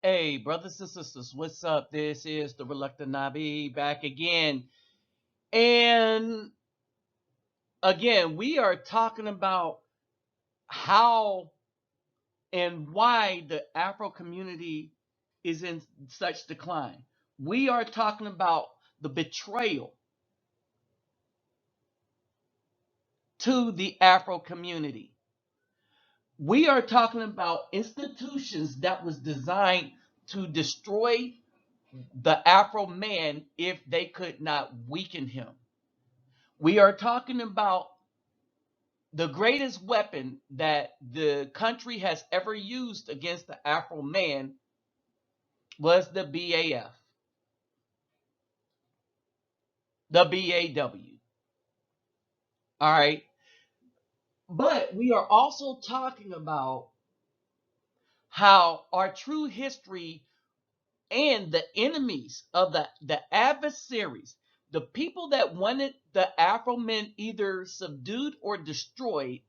Hey, brothers and sisters, what's up? This is the Reluctant Nabi back again. And again, we are talking about how and why the Afro community is in such decline. We are talking about the betrayal to the Afro community. We are talking about institutions that was designed to destroy the Afro man if they could not weaken him. We are talking about the greatest weapon that the country has ever used against the Afro man was the BAF, the BAW. All right. But we are also talking about how our true history and the enemies of the adversaries, the people that wanted the Afro men either subdued or destroyed,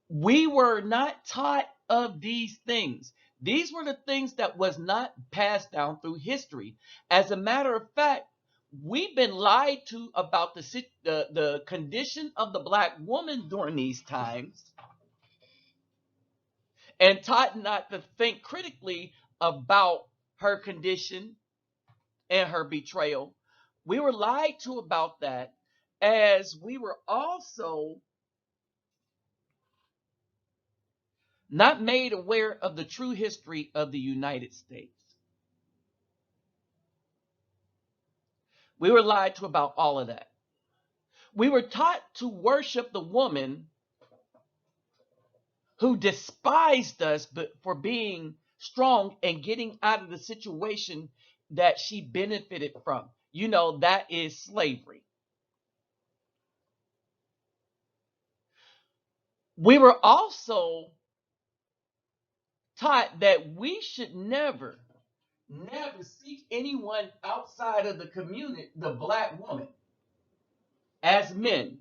we were not taught of these things. These were the things that was not passed down through history. As a matter of fact, we've been lied to about the condition of the black woman during these times and taught not to think critically about her condition and her betrayal. We were lied to about that, as we were also not made aware of the true history of the United States. We were lied to about all of that. We were taught to worship the woman who despised us but for being strong and getting out of the situation that she benefited from. You know, that is slavery. We were also taught that we should never seek anyone outside of the community, the black woman, as men.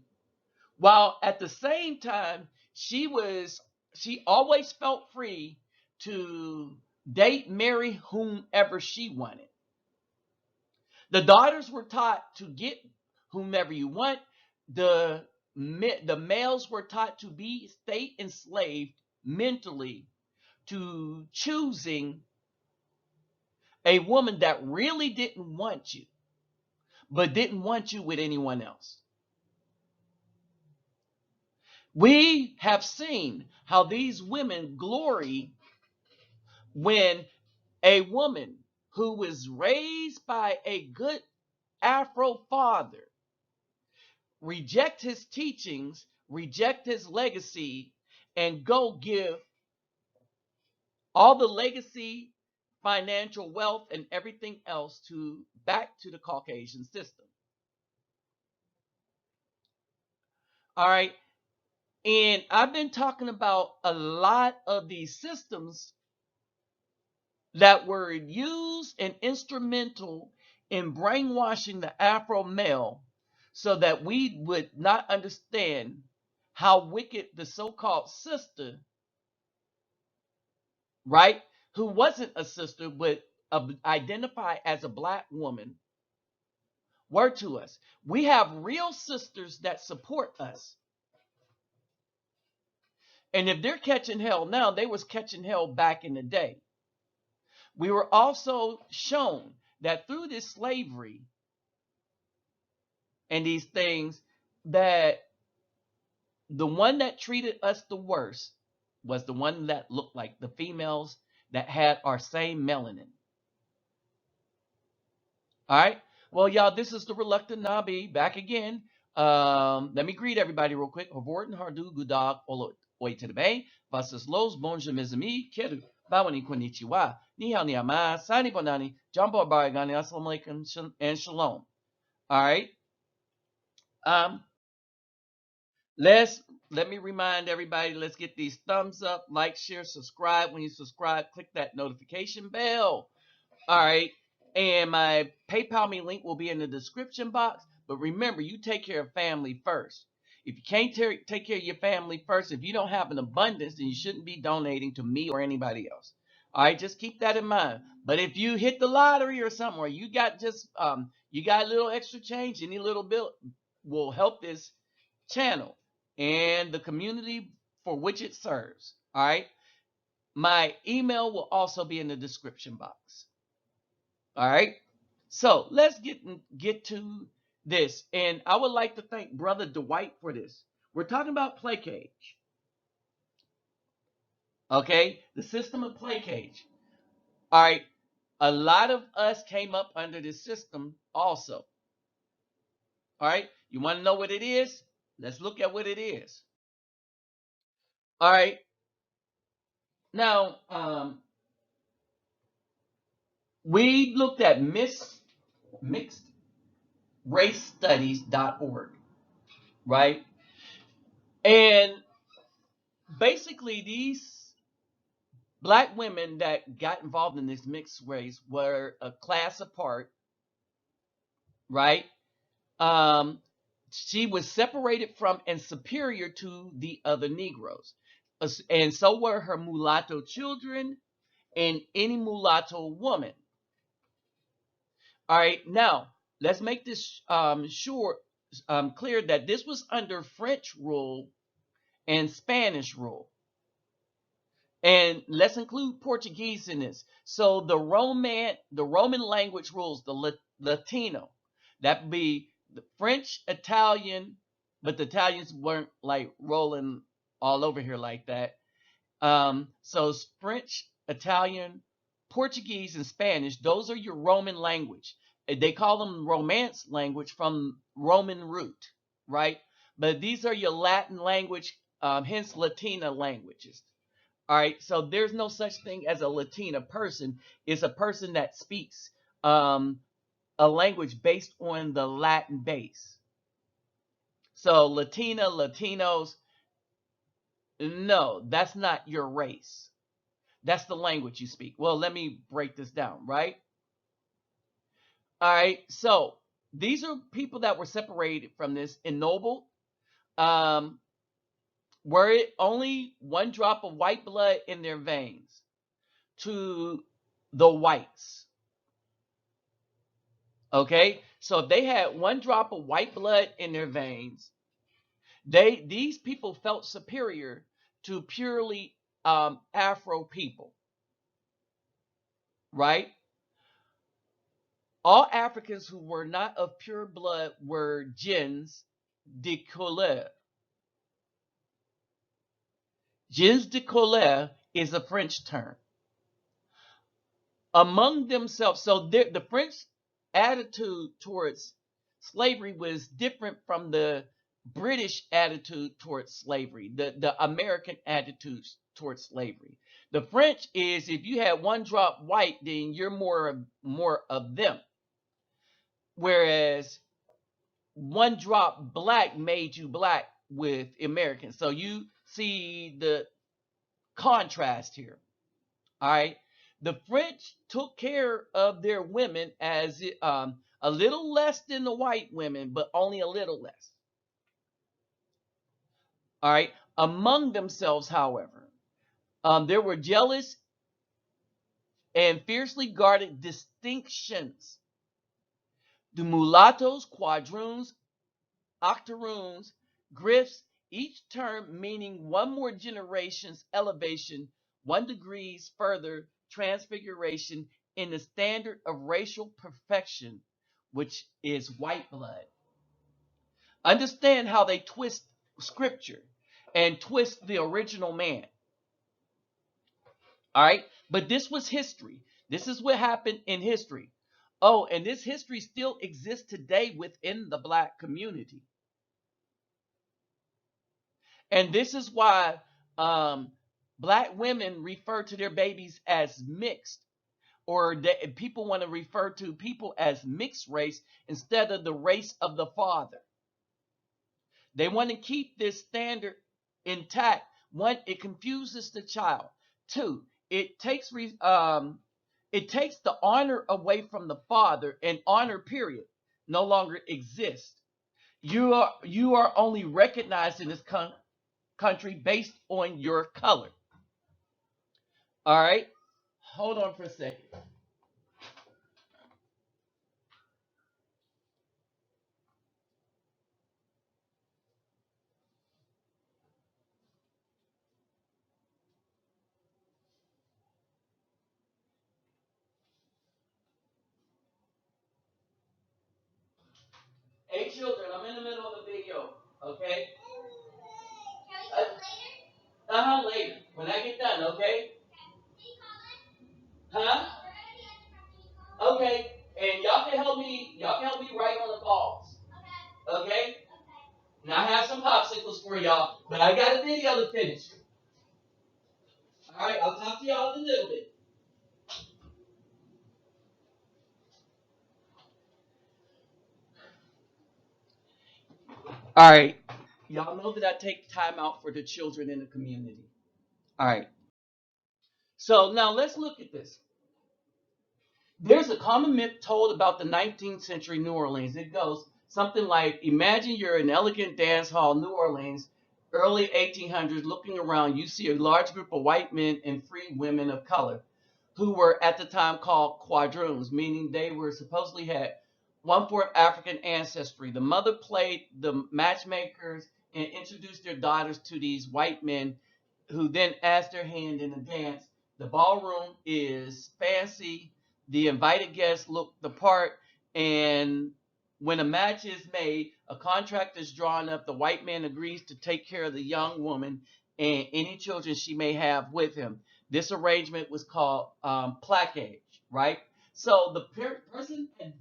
While at the same time, she always felt free to date, marry whomever she wanted. The daughters were taught to get whomever you want. The males were taught to stay enslaved mentally to choosing a woman that really didn't want you, but didn't want you with anyone else. We have seen how these women glory when a woman who was raised by a good Afro father reject his teachings, reject his legacy, and go give all the legacy, financial wealth, and everything else to back to the Caucasian system. All right. And I've been talking about a lot of these systems that were used and instrumental in brainwashing the Afro male so that we would not understand how wicked the so-called sister, right, who wasn't a sister but identified as a black woman, were to us. We have real sisters that support us. And if they're catching hell now, they was catching hell back in the day. We were also shown that through this slavery and these things, that the one that treated us the worst was the one that looked like the females that had our same melanin. All right. Well, y'all, this is the Reluctant Nabi back again. Let me greet everybody real quick. Havorten Hardu Gudag Oi Terebe, Vasas Los Bonja Mizami, Keru, Bawani Konnichiwa, Nihao Niama, Sani Bonani, Jumbo Baragani, Assalamu alaikum, and Shalom. All right. Um, Let's let me remind everybody, let's get these thumbs up, like, share, subscribe. When you subscribe, click that notification bell. All right. And my PayPal me link will be in the description box. But remember, you take care of family first. If you can't take care of your family first, if you don't have an abundance, then you shouldn't be donating to me or anybody else. All right, just keep that in mind. But if you hit the lottery or something, or you got just you got a little extra change, any little bill will help this channel and the community for which it serves. All right. My email will also be in the description box. All right. So let's get to this. And I would like to thank Brother Dwight for this. We're talking about Placage. Okay. The system of Placage. All right. A lot of us came up under this system also. All right. You want to know what it is? Let's look at what it is. All right. Now, we looked at mixedracestudies.org, right? And basically, these black women that got involved in this mixed race were a class apart, right? Um, she was separated from and superior to the other Negroes. And so were her mulatto children and any mulatto woman. All right, now let's make this clear that this was under French rule and Spanish rule. And let's include Portuguese in this. So the Roman language rules, the Latino, that would be the French, Italian, but the Italians weren't like rolling all over here like that. So French, Italian, Portuguese, and Spanish, those are your Roman language. They call them Romance language from Roman root, right? But these are your Latin language, hence Latina languages. All right, so there's no such thing as a Latina person. It's a person that speaks a language based on the Latin base. So Latina, Latinos, no, that's not your race. That's the language you speak. Well, let me break this down, right? All right, so these are people that were separated from this, ennobled, um, were it only one drop of white blood in their veins to the whites. Okay, so if they had one drop of white blood in their veins, these people felt superior to purely Afro people, right? All Africans who were not of pure blood were gens de couleur. Gens de couleur is a French term. Among themselves, so the French attitude towards slavery was different from the British attitude towards slavery, the American attitude towards slavery. The French is if you had one drop white, then you're more of them. Whereas one drop black made you black with Americans. So you see the contrast here. All right. The French took care of their women as a little less than the white women, but only a little less. All right. Among themselves, however, there were jealous and fiercely guarded distinctions. The mulattoes, quadroons, octoroons, grifts, each term meaning one more generation's elevation, 1 degrees further transfiguration in the standard of racial perfection, which is white blood. Understand how they twist scripture and twist the original man. All right, but this was history. This is what happened in history. Oh, and this history still exists today within the black community. And this is why black women refer to their babies as mixed, or people want to refer to people as mixed race instead of the race of the father. They want to keep this standard intact. One, it confuses the child. Two, it takes the honor away from the father, and honor period no longer exists. You are only recognized in this country based on your color. All right. hold on for a second. Hey, children, I'm in the middle of a video. Okay? Later. When I get done, okay? Huh? Okay. And y'all can help me. Y'all can help me write on the balls. Okay? And I have some popsicles for y'all, but I got a video to finish. All right. I'll talk to y'all in a little bit. All right. Y'all know that I take time out for the children in the community. All right. So now let's look at this. There's a common myth told about the 19th century New Orleans. It goes something like, imagine you're in elegant dance hall, New Orleans, early 1800s, looking around, you see a large group of white men and free women of color who were at the time called quadroons, meaning they were supposedly had one-fourth African ancestry. The mother played the matchmakers and introduced their daughters to these white men who then asked their hand in the dance. The ballroom is fancy. The invited guests look the part, and when a match is made, a contract is drawn up. The white man agrees to take care of the young woman and any children she may have with him. This arrangement was called Placage, right? So the person at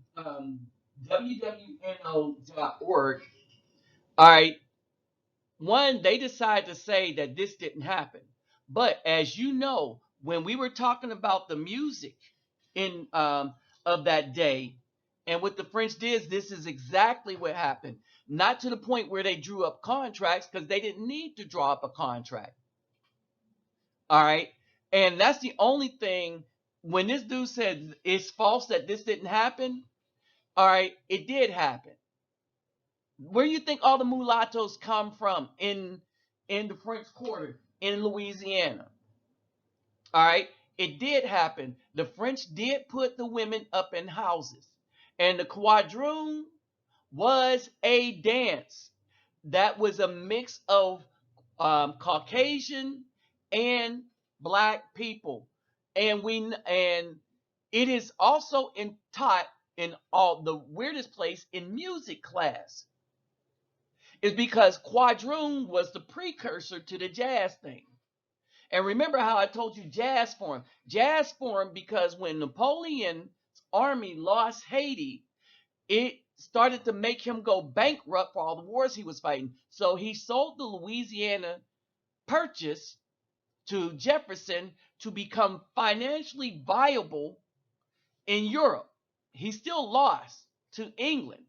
wwno.org, all right, one, they decided to say that this didn't happen. But as you know, when we were talking about the music in of that day and what the French did, this is exactly what happened. Not to the point where they drew up contracts because they didn't need to draw up a contract. All right. And that's the only thing when this dude said it's false that this didn't happen. All right, it did happen. Where do you think all the mulattoes come from in the French Quarter in Louisiana? All right, it did happen. The French did put the women up in houses, and the quadroon was a dance that was a mix of Caucasian and black people, and it is also taught in all the weirdest place in music class. Is because quadroon was the precursor to the jazz thing. And remember how I told you jazz formed? Jazz formed because when Napoleon's army lost Haiti, it started to make him go bankrupt for all the wars he was fighting. So he sold the Louisiana Purchase to Jefferson to become financially viable in Europe. He still lost to England,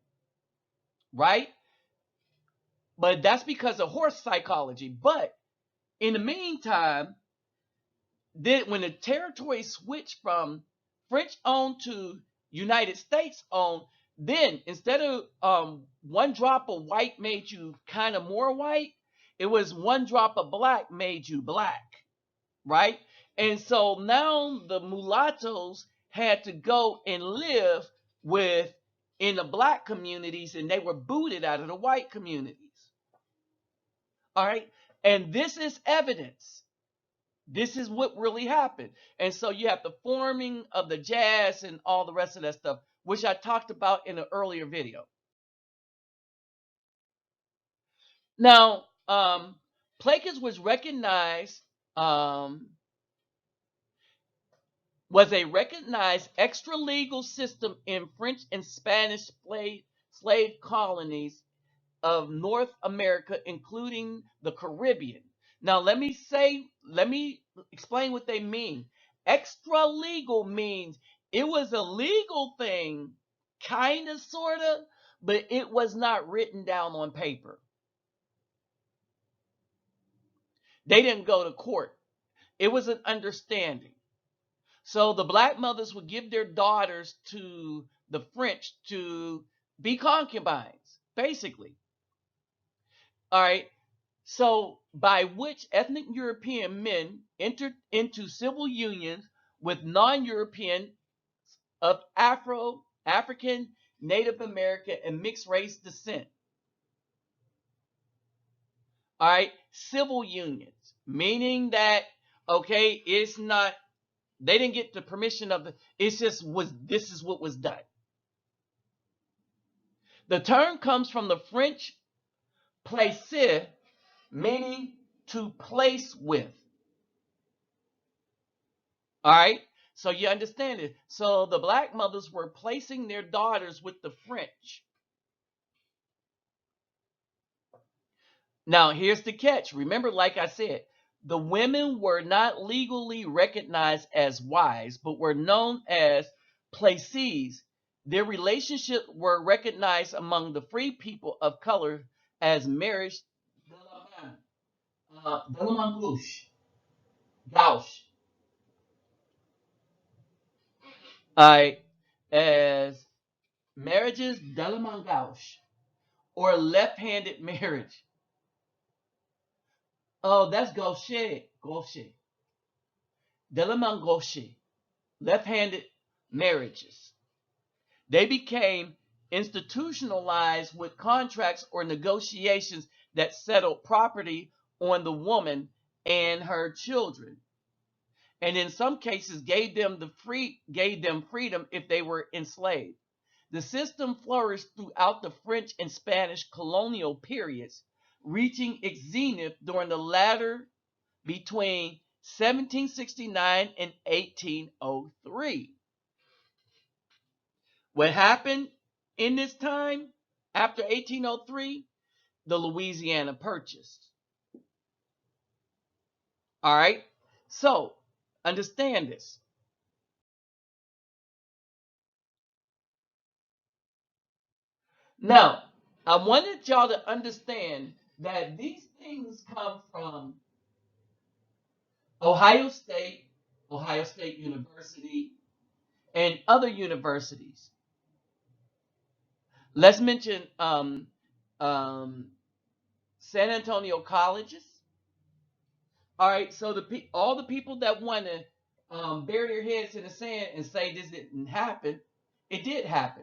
right? But that's because of horse psychology. But in the meantime, then when the territory switched from French owned to United States owned, then instead of one drop of white made you kind of more white, it was one drop of black made you black, right? And so now the mulattoes had to go and live with in the black communities, and they were booted out of the white communities. All right, and this is evidence. This is what really happened. And so you have the forming of the jazz and all the rest of that stuff, which I talked about in an earlier video. Now, Placage um, was a recognized extra legal system in French and Spanish slave colonies of North America, including the Caribbean. Now, let me explain what they mean. Extra legal means it was a legal thing, kind of, sort of, but it was not written down on paper. They didn't go to court, it was an understanding. So the black mothers would give their daughters to the French to be concubines, basically. All right. So, by which ethnic European men entered into civil unions with non-European of Afro, African, Native American, and mixed race descent. All right, civil unions, meaning that okay, it's not they didn't get the permission of the. It's just was this is what was done. The term comes from the French placer, meaning to place with. All right, so you understand it. So the black mothers were placing their daughters with the French. Now, here's the catch. Remember, like I said, the women were not legally recognized as wives, but were known as placees. Their relationships were recognized among the free people of color as marriage de la main gauche, as marriages de la main gauche, or left-handed marriage. Oh, that's gauche, gauche, de la main gauche, left-handed marriages. They became institutionalized with contracts or negotiations that settled property on the woman and her children, and in some cases gave them freedom if they were enslaved. The system flourished throughout the French and Spanish colonial periods, reaching its zenith during the latter between 1769 and 1803. What happened in this time after 1803? The Louisiana Purchase. All right, so understand this. Now, I wanted y'all to understand that these things come from Ohio State, Ohio State University, and other universities. Let's mention um, San Antonio colleges. All right, so all the people that want to bury their heads in the sand and say this didn't happen, it did happen.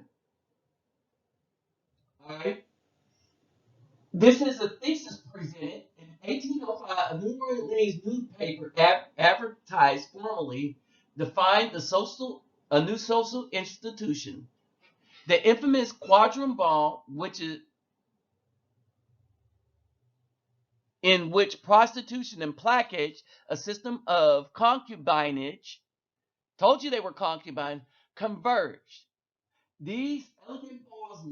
All right, this is a thesis presented in 1805. A New Orleans newspaper advertised formally defined a new social institution, the infamous Quadroon ball, which is in which prostitution and placage, a system of concubinage, told you they were concubine, converged. These elegant balls,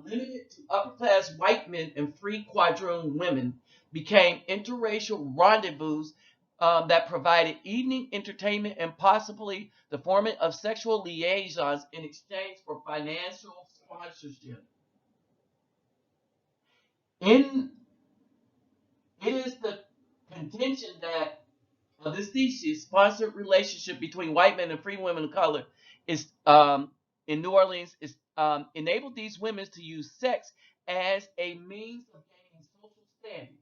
limited to upper class white men and free quadroon women, became interracial rendezvous that provided evening entertainment and possibly the forming of sexual liaisons in exchange for financial sponsorship. In It is the contention that this thesis, sponsored relationship between white men and free women of color, is in New Orleans is enabled these women to use sex as a means of gaining social standing,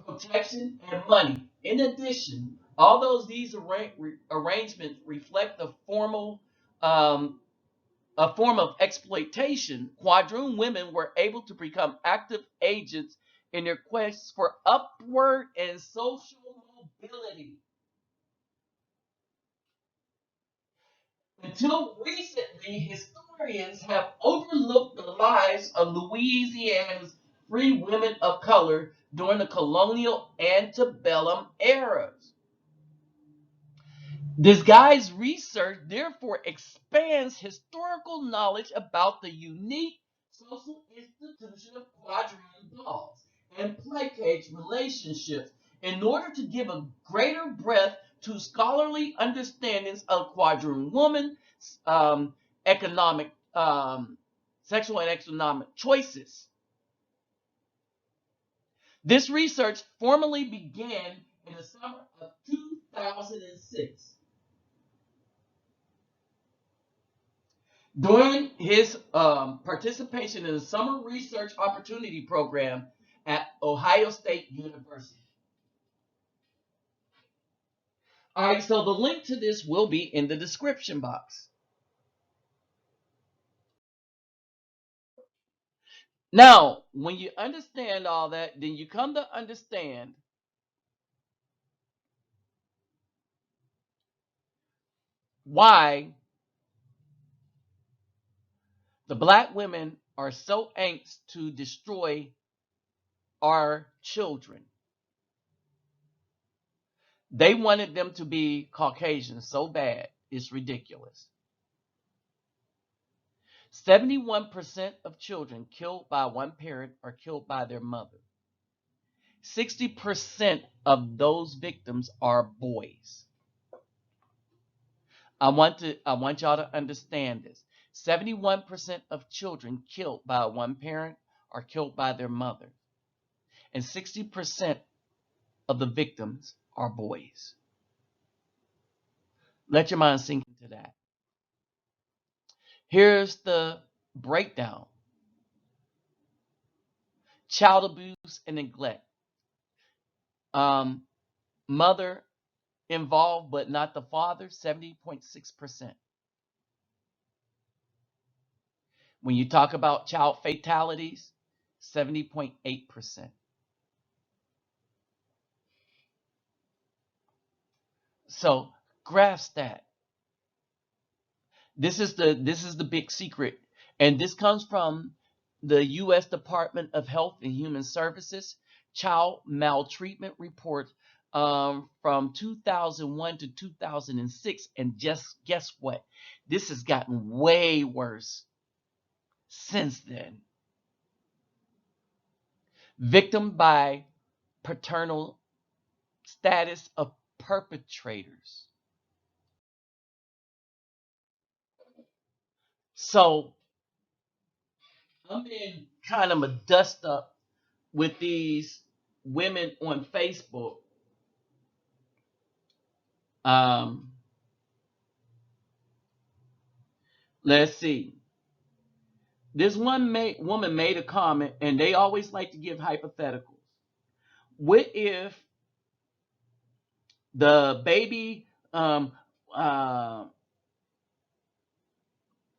protection, and money. In addition, although these arrangements reflect um, a form of exploitation, quadroon women were able to become active agents in their quest for upward and social mobility. Until recently, historians have overlooked the lives of Louisiana's free women of color during the colonial antebellum eras. This guy's research therefore expands historical knowledge about the unique social institution of quadroon dolls and placage relationships in order to give a greater breadth to scholarly understandings of quadroon woman, economic, sexual and economic choices. This research formally began in the summer of 2006. During his participation in the Summer Research Opportunity Program at Ohio State University. All right, so the link to this will be in the description box. Now, when you understand all that, then you come to understand why the black women are so anxious to destroy our children. They wanted them to be Caucasian so bad, it's ridiculous. 71% of children killed by one parent are killed by their mother. 60% of those victims are boys. I want y'all to understand this. 71% of children killed by one parent are killed by their mother. And 60% of the victims are boys. Let your mind sink into that. Here's the breakdown. Child abuse and neglect. Mother involved but not the father, 70.6%. When you talk about child fatalities, 70.8%. So grasp that. This is the big secret, and this comes from the U.S. Department of Health and Human Services child maltreatment report from 2001 to 2006, and just guess what? This has gotten way worse since then. Victim by paternal status of perpetrators. So I'm in kind of a dust up with these women on Facebook. Um, let's see. This woman made a comment, and they always like to give hypotheticals. What if the baby, uh,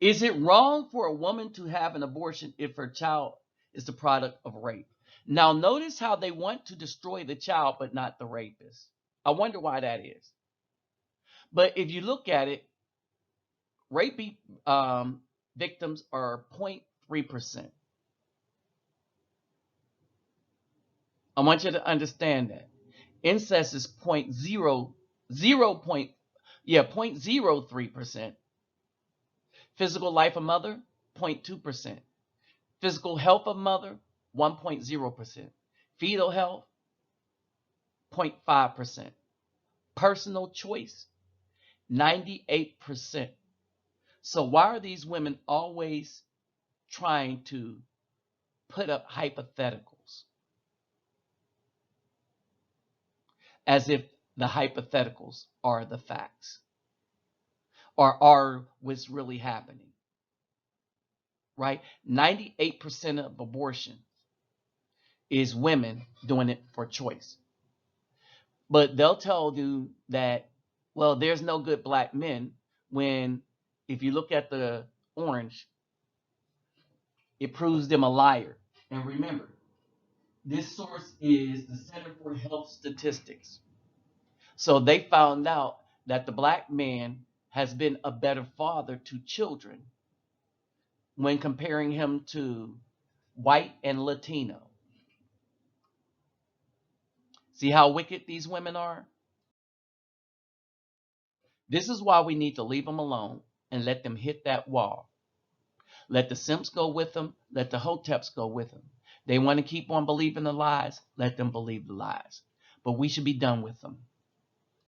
is it wrong for a woman to have an abortion if her child is the product of rape? Now, notice how they want to destroy the child, but not the rapist. I wonder why that is. But if you look at it, rape victims are 0.3%. I want you to understand that. Incest is 0.03%. Physical life of mother, 0.2%. Physical health of mother, 1.0%. Fetal health, 0.5%. Personal choice, 98%. So why are these women always trying to put up hypotheticals as if the hypotheticals are the facts or are what's really happening? Right? 98% of abortion is women doing it for choice. But they'll tell you that, well, there's no good black men, when if you look at the orange, it proves them a liar. And remember, this source is the Center for Health Statistics. So they found out that the black man has been a better father to children when comparing him to white and Latino. See how wicked these women are? This is why we need to leave them alone and let them hit that wall. Let the simps go with them. Let the hoteps go with them. They want to keep on believing the lies. Let them believe the lies. But we should be done with them.